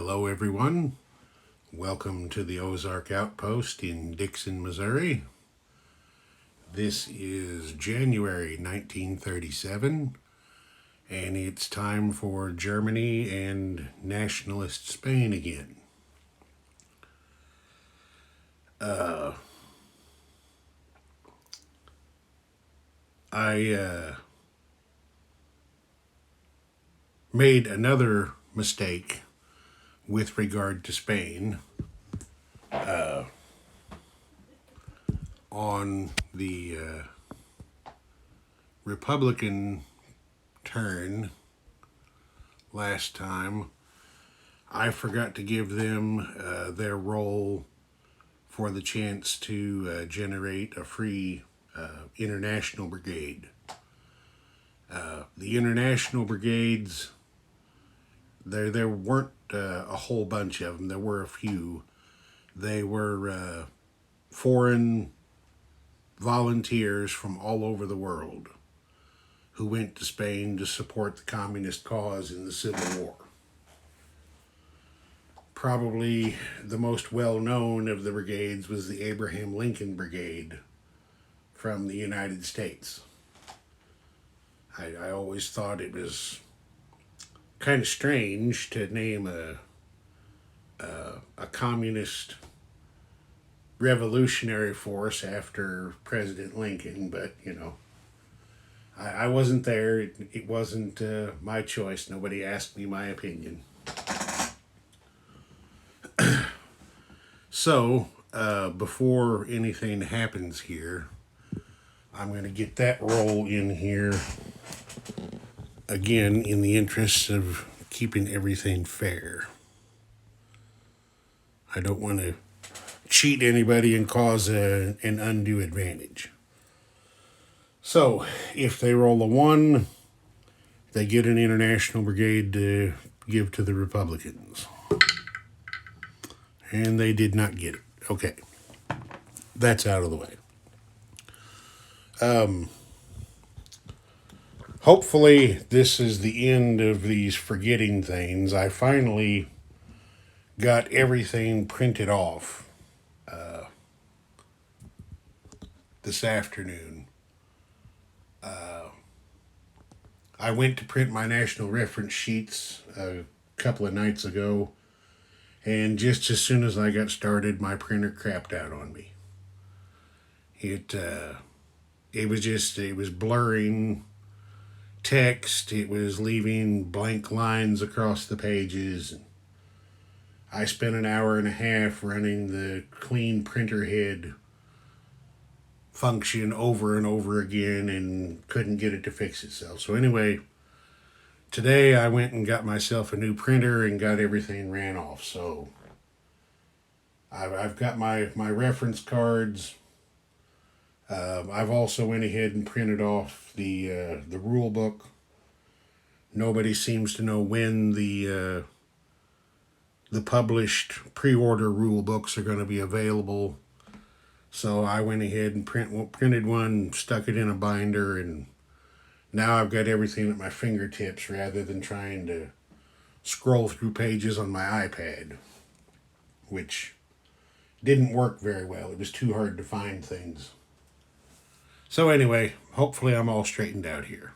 Hello, everyone. Welcome to the Ozark Outpost in Dixon, Missouri. This is January 1937, and it's time for Germany and Nationalist Spain again. I made another mistake with regard to Spain on the Republican turn last time. I forgot to give them their role for the chance to generate a free international brigade. The international brigades, there weren't a whole bunch of them. There were a few. They were foreign volunteers from all over the world who went to Spain to support the communist cause in the Civil War. Probably the most well-known of the brigades was the Abraham Lincoln Brigade from the United States. I always thought it was kind of strange to name a communist revolutionary force after President Lincoln, but I wasn't there. It wasn't my choice. Nobody asked me my opinion. So before anything happens here, I'm going to get that roll in here again in the interests of keeping everything fair. I don't want to cheat anybody and cause an undue advantage. So, if they roll a 1, they get an international brigade to give to the Republicans. And they did not get it. Okay. That's out of the way. Hopefully, this is the end of these forgetting things. I finally got everything printed off this afternoon. I went to print my national reference sheets a couple of nights ago, and just as soon as I got started, my printer crapped out on me. It was blurring text. It was leaving blank lines across the pages. I spent an hour and a half running the clean printer head function over and over again and couldn't get it to fix itself. So anyway, today I went and got myself a new printer and got everything ran off. So I've got my reference cards. I've also went ahead and printed off the rule book. Nobody seems to know when the published pre-order rule books are going to be available. So I went ahead and printed one, stuck it in a binder, and now I've got everything at my fingertips rather than trying to scroll through pages on my iPad, which didn't work very well. It was too hard to find things. So anyway, hopefully I'm all straightened out here.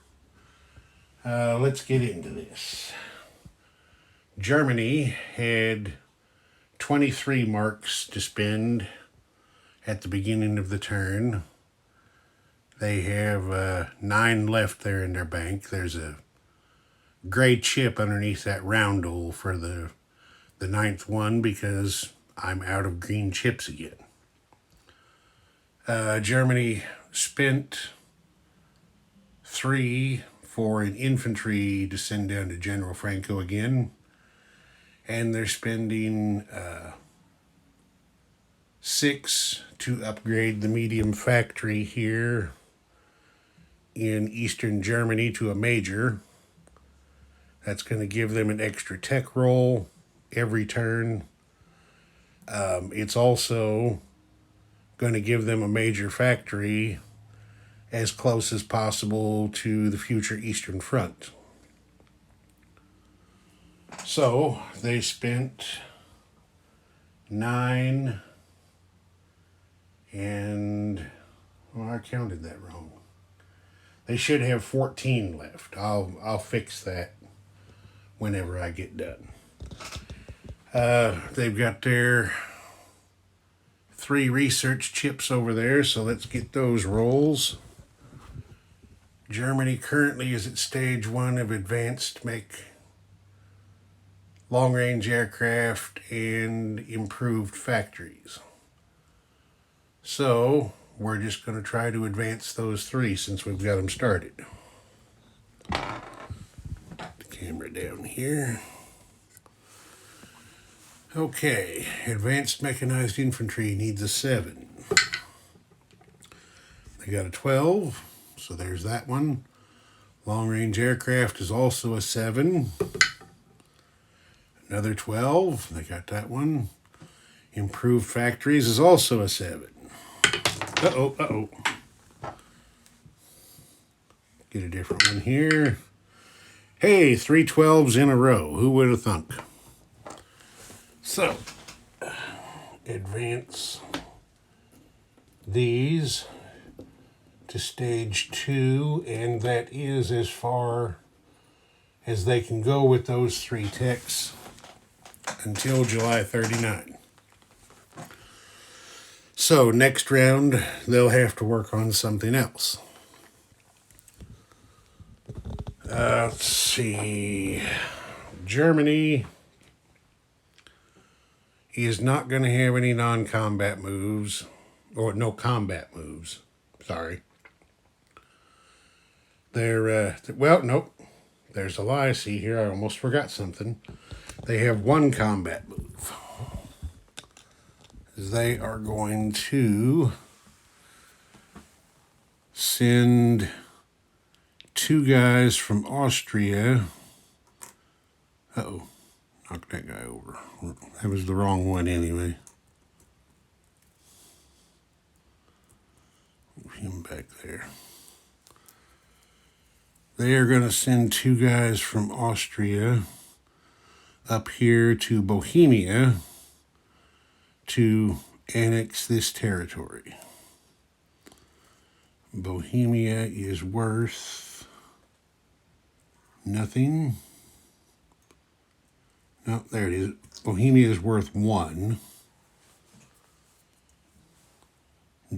Let's get into this. Germany had 23 marks to spend at the beginning of the turn. They have 9 left there in their bank. There's a gray chip underneath that roundel for the 9th one because I'm out of green chips again. Germany spent 3 for an infantry to send down to General Franco again. And they're spending 6 to upgrade the medium factory here in eastern Germany to a major. That's going to give them an extra tech roll every turn. It's also going to give them a major factory as close as possible to the future Eastern Front. So they spent 9 and, well, I counted that wrong. They should have 14 left. I'll fix that whenever I get done. They've got their 3 research chips over there, so let's get those rolls. Germany currently is at stage 1 of advanced make long-range aircraft and improved factories. So we're just going to try to advance those 3 since we've got them started. Put the camera down here. Okay, advanced mechanized infantry needs a 7. They got a 12, so there's that one. Long-range aircraft is also a 7. Another 12, they got that one. Improved factories is also a 7. Uh-oh. Get a different one here. Hey, 3 12s in a row. Who would have thunk? So, advance these to stage 2, and that is as far as they can go with those 3 techs until July 39. So next round, they'll have to work on something else. Let's see. Germany is not going to have any non-combat moves, or no combat moves. Sorry. They're, well, nope. There's a lie. See here, I almost forgot something. They have 1 combat move. They are going to send 2 guys from Austria. Uh-oh, knocked that guy over. That was the wrong one anyway. Move him back there. They are going to send 2 guys from Austria up here to Bohemia to annex this territory. Bohemia is worth nothing. No, there it is. Bohemia is worth 1.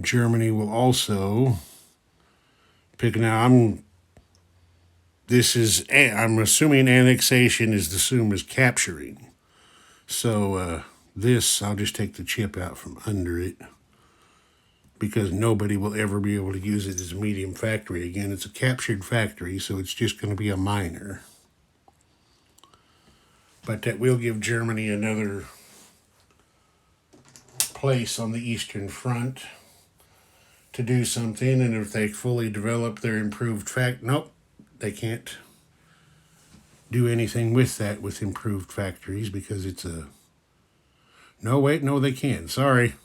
Germany will also pick. Now I'm assuming annexation is the same as capturing. So this, I'll just take the chip out from under it, because nobody will ever be able to use it as a medium factory again. It's a captured factory, so it's just going to be a minor. But that will give Germany another place on the Eastern Front to do something, and if they fully develop their improved nope, they can't do anything with that with improved factories, because it's a... No, wait, no, they can. Sorry.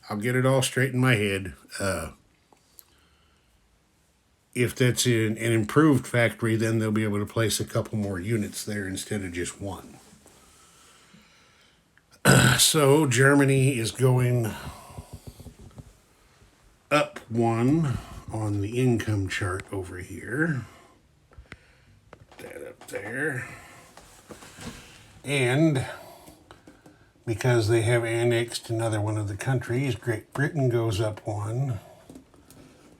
I'll get it all straight in my head. If that's an improved factory, then they'll be able to place a couple more units there instead of just 1. So Germany is going up 1 on the income chart over here. Put that up there. And because they have annexed another one of the countries, Great Britain goes up 1,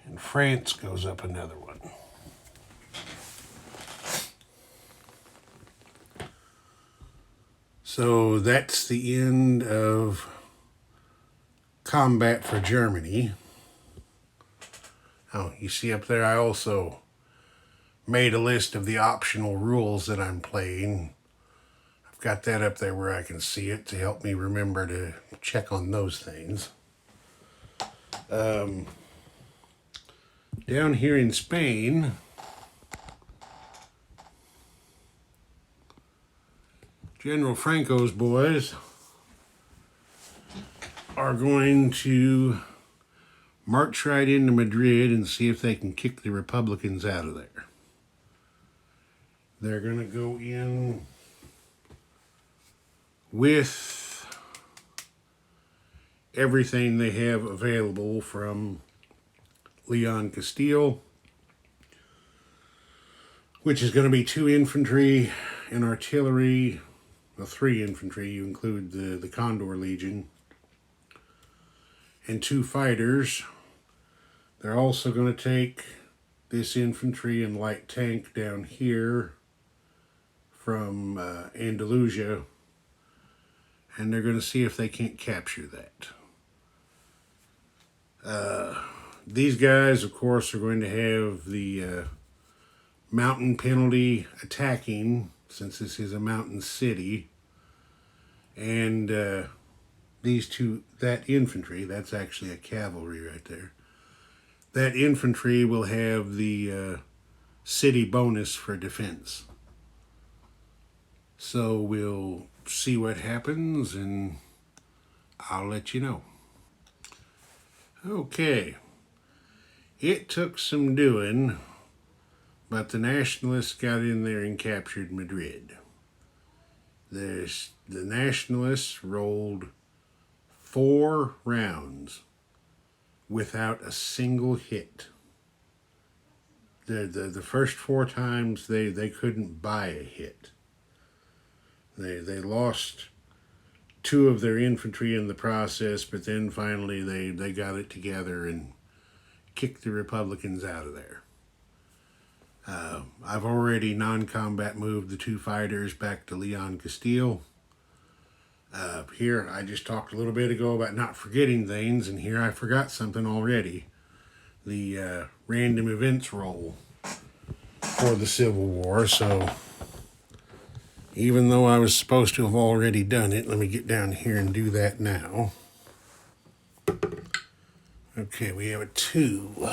and France goes up another 1. So that's the end of combat for Germany. Oh, you see up there, I also made a list of the optional rules that I'm playing. I've got that up there where I can see it to help me remember to check on those things. Down here in Spain, General Franco's boys are going to march right into Madrid and see if they can kick the Republicans out of there. They're going to go in with everything they have available from Leon Castile, which is going to be 2 infantry and artillery, well, 3 infantry, you include the Condor Legion, and 2 fighters. They're also going to take this infantry and light tank down here from Andalusia, and they're going to see if they can't capture that. These guys, of course, are going to have the mountain penalty attacking, since this is a mountain city. And these two, that infantry, that's actually a cavalry right there. That infantry will have the city bonus for defense. So we'll see what happens, and I'll let you know. Okay. It took some doing, but the Nationalists got in there and captured Madrid. The Nationalists rolled 4 rounds without a single hit. The first 4 times they couldn't buy a hit. They lost 2 of their infantry in the process, but then finally they got it together and kicked the Republicans out of there. I've already non-combat moved the 2 fighters back to Leon Castile. Here, I just talked a little bit ago about not forgetting things, and here I forgot something already. The random events roll for the Civil War, so even though I was supposed to have already done it, let me get down here and do that now. Okay, we have a 2.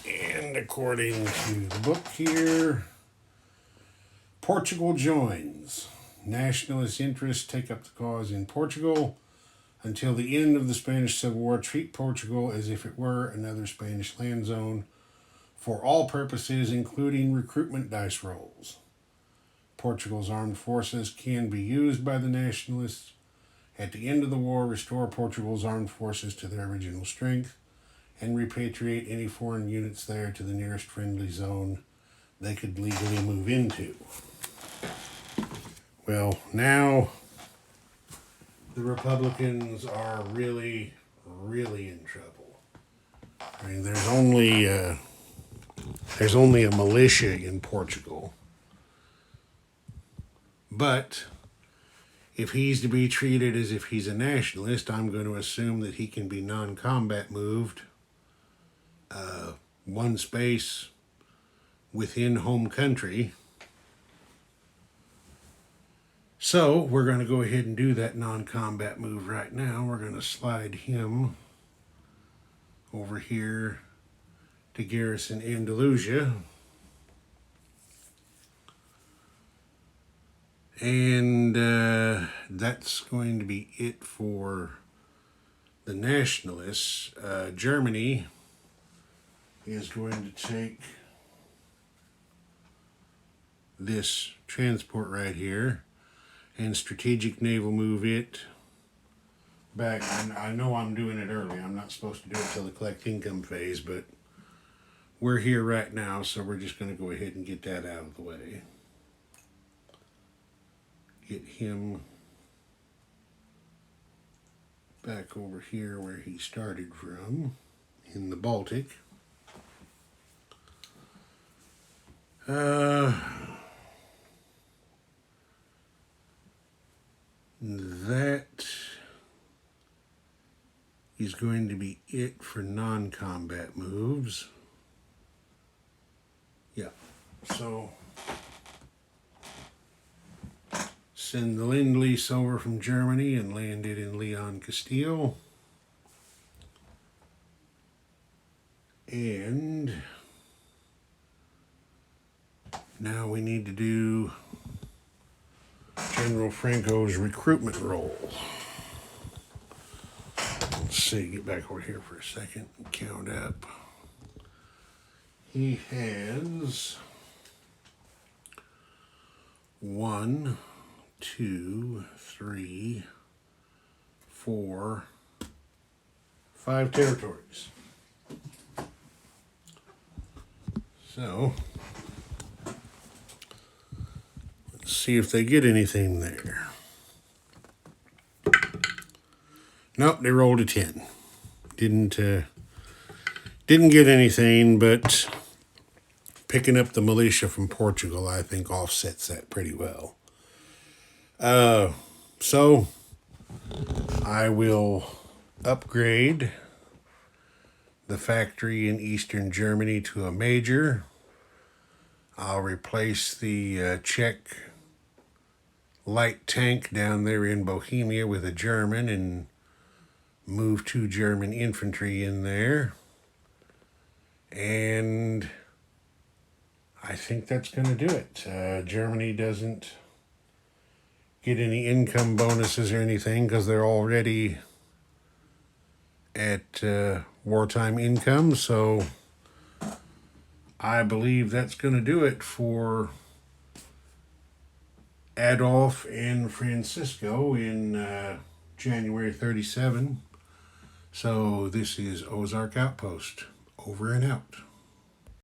And according to the book here, Portugal joins. Nationalist interests take up the cause in Portugal. Until the end of the Spanish Civil War, treat Portugal as if it were another Spanish land zone for all purposes, including recruitment dice rolls. Portugal's armed forces can be used by the Nationalists. At the end of the war, restore Portugal's armed forces to their original strength and repatriate any foreign units there to the nearest friendly zone they could legally move into. Well, now the Republicans are really, really in trouble. I mean, there's only a militia in Portugal. But if he's to be treated as if he's a nationalist, I'm going to assume that he can be non-combat moved 1 space within home country. So we're going to go ahead and do that non-combat move right now. We're going to slide him over here to garrison Andalusia. And that's going to be it for the Nationalists. Germany is going to take this transport right here and strategic naval move it back. I know I'm doing it early. I'm not supposed to do it till the collect income phase, but we're here right now, so we're just going to go ahead and get that out of the way. Get him back over here where he started from, in the Baltic. That is going to be it for non-combat moves. Yeah, so send the Lend-Lease over from Germany and land it in Leon Castile. And now we need to do General Franco's recruitment roll. Let's see, get back over here for a second and count up. He has 1, 2, 3, 4, 5 territories. So, let's see if they get anything there. Nope, they rolled a 10. Didn't get anything, but picking up the militia from Portugal, I think, offsets that pretty well. So I will upgrade the factory in Eastern Germany to a major. I'll replace the Czech light tank down there in Bohemia with a German and move 2 German infantry in there. And I think that's going to do it. Germany doesn't get any income bonuses or anything because they're already at wartime income. So I believe that's going to do it for Adolph and Francisco in January 37. So this is Ozark Outpost. Over and out.